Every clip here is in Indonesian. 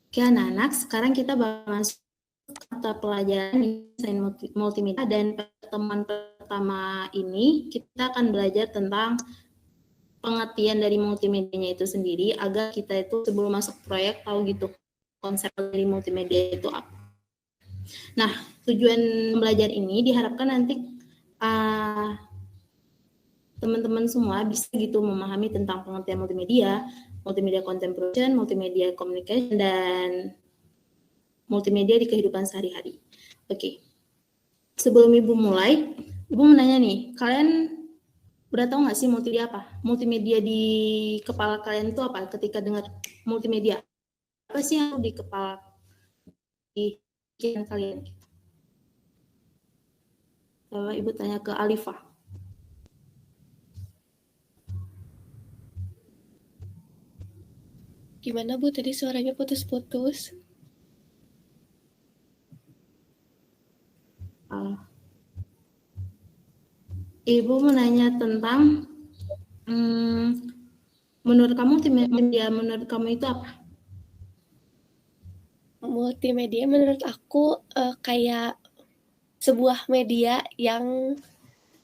Oke anak-anak, sekarang kita bakal masuk mata pelajaran desain multimedia, dan pertemuan pertama ini kita akan belajar tentang pengertian dari multimedianya itu sendiri, agar kita itu sebelum masuk proyek tahu gitu konsep dari multimedia itu apa. Nah, tujuan belajar ini diharapkan nanti teman-teman semua bisa gitu memahami tentang pengertian multimedia, multimedia content production, multimedia communication, dan multimedia di kehidupan sehari-hari. Oke, sebelum Ibu mulai, Ibu mau nanya nih, kalian udah tahu nggak sih multimedia apa? Multimedia di kepala kalian itu apa ketika dengar multimedia? Apa sih yang di kepala di pikiran kalian? Coba Ibu tanya ke Alifah. Gimana Bu, tadi suaranya putus-putus? Ibu menanya tentang menurut kamu multimedia menurut kamu itu apa? Multimedia menurut aku kayak sebuah media yang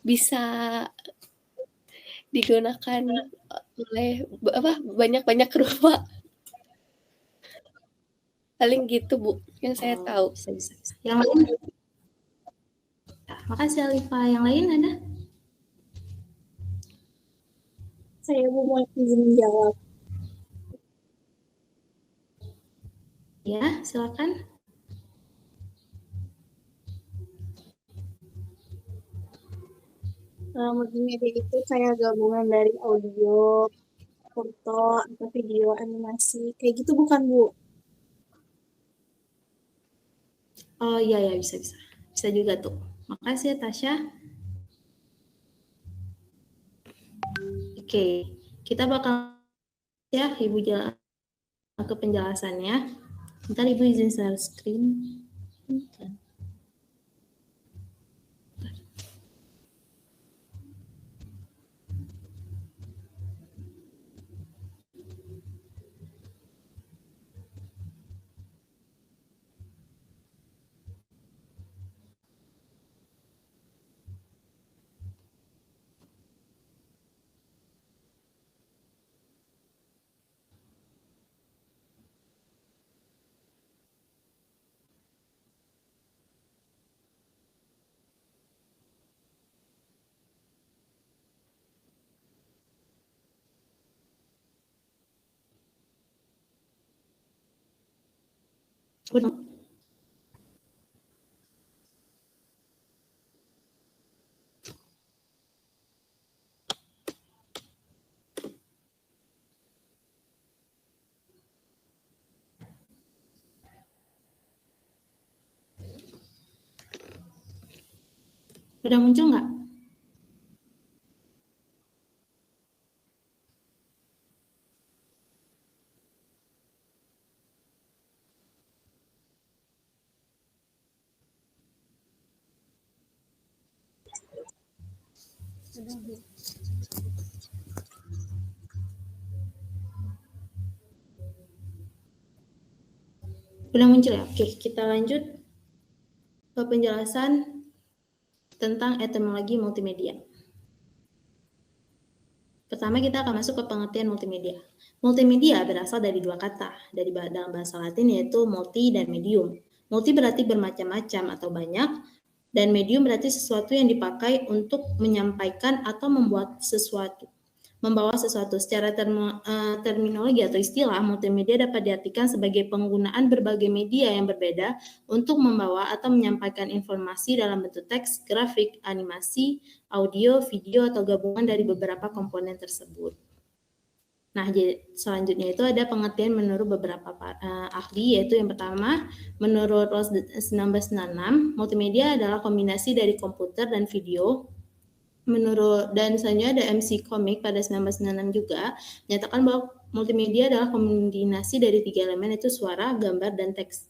bisa digunakan oleh banyak rupa. Paling gitu Bu, yang saya tahu. Bisa. Yang lain? Makasih Alifa. Yang lain ada? Saya mau izin menjawab. Ya, silakan. Multimedia itu kayak gabungan dari audio, foto, atau video, animasi, kayak gitu bukan Bu? Oh iya ya, bisa. Bisa juga tuh. Makasih ya Tasya. Oke, kita bakal ya Ibu jalan ke penjelasannya. Ntar Ibu izin share screen. Udah. Udah muncul nggak? Udah muncul ya? Oke, kita lanjut ke penjelasan tentang etimologi multimedia. Pertama kita akan masuk ke pengertian multimedia. Multimedia berasal dari dua kata, dalam bahasa Latin yaitu multi dan medium. Multi berarti bermacam-macam atau banyak, dan medium berarti sesuatu yang dipakai untuk menyampaikan atau membuat sesuatu. Membawa sesuatu. Secara terminologi atau istilah, multimedia dapat diartikan sebagai penggunaan berbagai media yang berbeda untuk membawa atau menyampaikan informasi dalam bentuk teks, grafik, animasi, audio, video, atau gabungan dari beberapa komponen tersebut. Nah, selanjutnya itu ada pengertian menurut beberapa ahli, yaitu yang pertama, menurut Ross 1996, multimedia adalah kombinasi dari komputer dan video. Dan selanjutnya ada MC Comic pada 1996 juga menyatakan bahwa multimedia adalah kombinasi dari 3 elemen, yaitu suara, gambar, dan teks.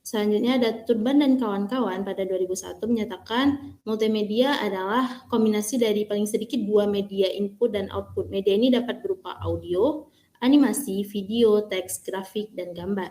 Selanjutnya ada Turban dan kawan-kawan pada 2001 menyatakan multimedia adalah kombinasi dari paling sedikit 2 media input dan output. Media ini dapat berupa audio, animasi, video, teks, grafik, dan gambar.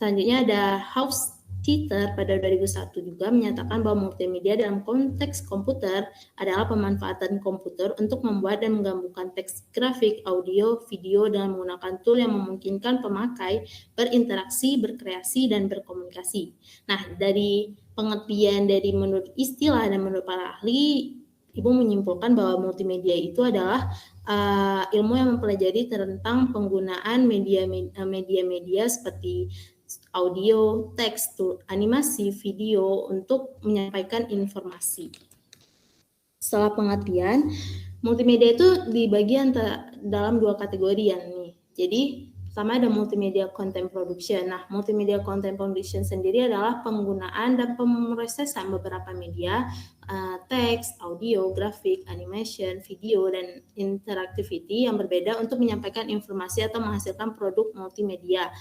Selanjutnya ada Hofstadter pada 2001 juga menyatakan bahwa multimedia dalam konteks komputer adalah pemanfaatan komputer untuk membuat dan menggabungkan teks, grafik, audio, video dengan menggunakan tool yang memungkinkan pemakai berinteraksi, berkreasi, dan berkomunikasi. Nah, dari pengertian dari menurut istilah dan menurut para ahli, Ibu menyimpulkan bahwa multimedia itu adalah ilmu yang mempelajari tentang penggunaan media-media seperti audio, teks, animasi, video untuk menyampaikan informasi. Setelah pengertian, multimedia itu dibagi dalam dua kategori ya nih. Jadi pertama ada multimedia content production. Nah, multimedia content production sendiri adalah penggunaan dan pemrosesan beberapa media, teks, audio, grafik, animation, video, dan interactivity yang berbeda untuk menyampaikan informasi atau menghasilkan produk multimedia.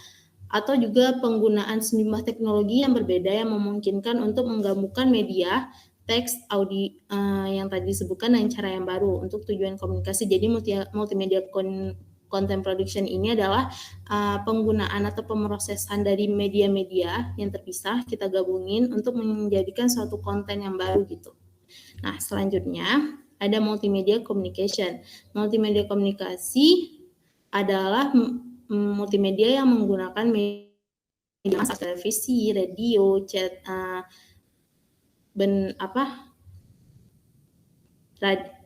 Atau juga penggunaan sejumlah teknologi yang berbeda yang memungkinkan untuk menggabungkan media, teks, audio yang tadi disebutkan dengan cara yang baru untuk tujuan komunikasi. Jadi multimedia content production ini adalah penggunaan atau pemrosesan dari media-media yang terpisah kita gabungin untuk menjadikan suatu konten yang baru gitu. Nah, selanjutnya ada multimedia communication. Multimedia komunikasi adalah multimedia yang menggunakan media massa, televisi, radio, chat,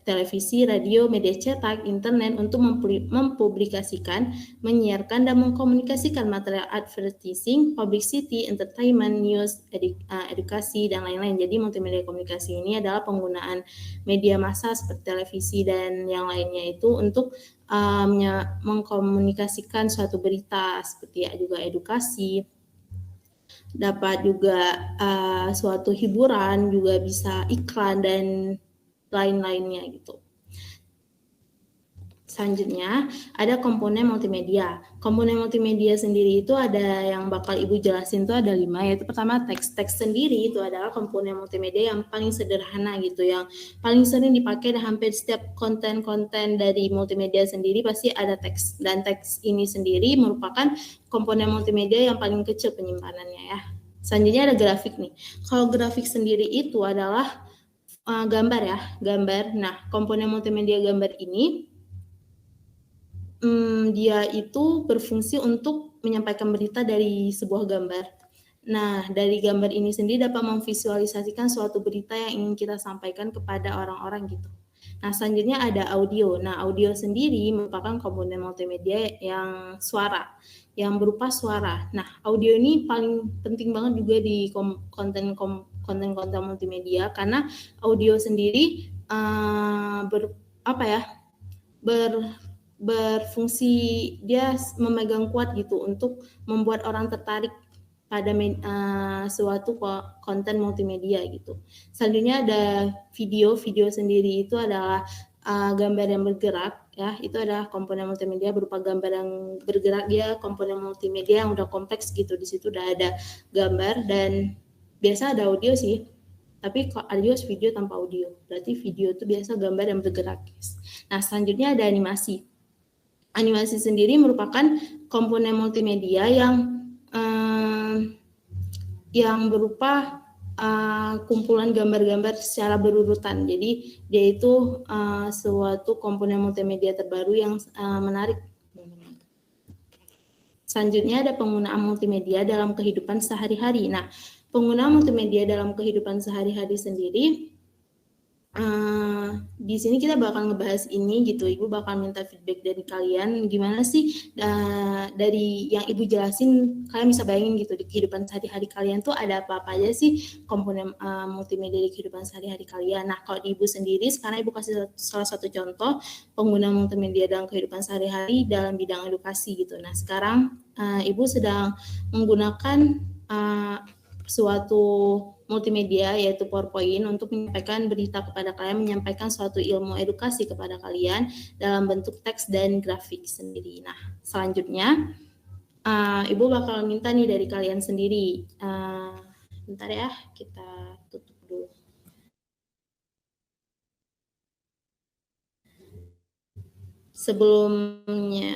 televisi, radio, media cetak, internet untuk mempublikasikan, menyiarkan, dan mengkomunikasikan material advertising, publicity, entertainment, news, edukasi, dan lain-lain. Jadi multimedia komunikasi ini adalah penggunaan media massa seperti televisi dan yang lainnya itu untuk mengkomunikasikan suatu berita seperti juga edukasi, dapat juga suatu hiburan, juga bisa iklan dan lain-lainnya gitu. Selanjutnya ada komponen multimedia. Komponen multimedia sendiri itu ada yang bakal Ibu jelasin itu ada 5, yaitu pertama teks. Teks sendiri itu adalah komponen multimedia yang paling sederhana gitu, yang paling sering dipakai dan hampir setiap konten-konten dari multimedia sendiri pasti ada teks. Dan teks ini sendiri merupakan komponen multimedia yang paling kecil penyimpanannya ya. Selanjutnya ada grafik nih. Kalau grafik sendiri itu adalah gambar ya, gambar. Nah, komponen multimedia gambar ini dia itu berfungsi untuk menyampaikan berita dari sebuah gambar. Nah, dari gambar ini sendiri dapat memvisualisasikan suatu berita yang ingin kita sampaikan kepada orang-orang gitu. Nah, selanjutnya ada audio. Nah, audio sendiri merupakan komponen multimedia yang suara, yang berupa suara. Nah, audio ini paling penting banget juga di konten-konten multimedia karena audio sendiri berfungsi, dia memegang kuat gitu untuk membuat orang tertarik pada suatu konten multimedia gitu. Selanjutnya ada video. Video sendiri itu adalah gambar yang bergerak ya, itu adalah komponen multimedia berupa gambar yang bergerak, dia komponen multimedia yang udah kompleks gitu. Di situ udah ada gambar dan biasa ada audio sih. Tapi ada juga video tanpa audio. Berarti video itu biasa gambar yang bergerak. Nah, selanjutnya ada animasi. Animasi sendiri merupakan komponen multimedia yang berupa kumpulan gambar-gambar secara berurutan. Jadi dia itu suatu komponen multimedia terbaru yang menarik. Selanjutnya ada penggunaan multimedia dalam kehidupan sehari-hari. Nah, penggunaan multimedia dalam kehidupan sehari-hari sendiri, di sini kita bakal ngebahas ini gitu. Ibu bakal minta feedback dari kalian, gimana sih dari yang Ibu jelasin, kalian bisa bayangin gitu di kehidupan sehari-hari kalian tuh ada apa-apa aja sih komponen multimedia di kehidupan sehari-hari kalian. Nah, kalau di Ibu sendiri, sekarang Ibu kasih salah satu contoh penggunaan multimedia dalam kehidupan sehari-hari dalam bidang edukasi gitu. Nah, sekarang Ibu sedang menggunakan suatu multimedia yaitu PowerPoint untuk menyampaikan berita kepada kalian, menyampaikan suatu ilmu edukasi kepada kalian dalam bentuk teks dan grafik sendiri. Nah, selanjutnya Ibu bakal minta nih dari kalian sendiri. Bentar ya, kita tutup dulu. Sebelumnya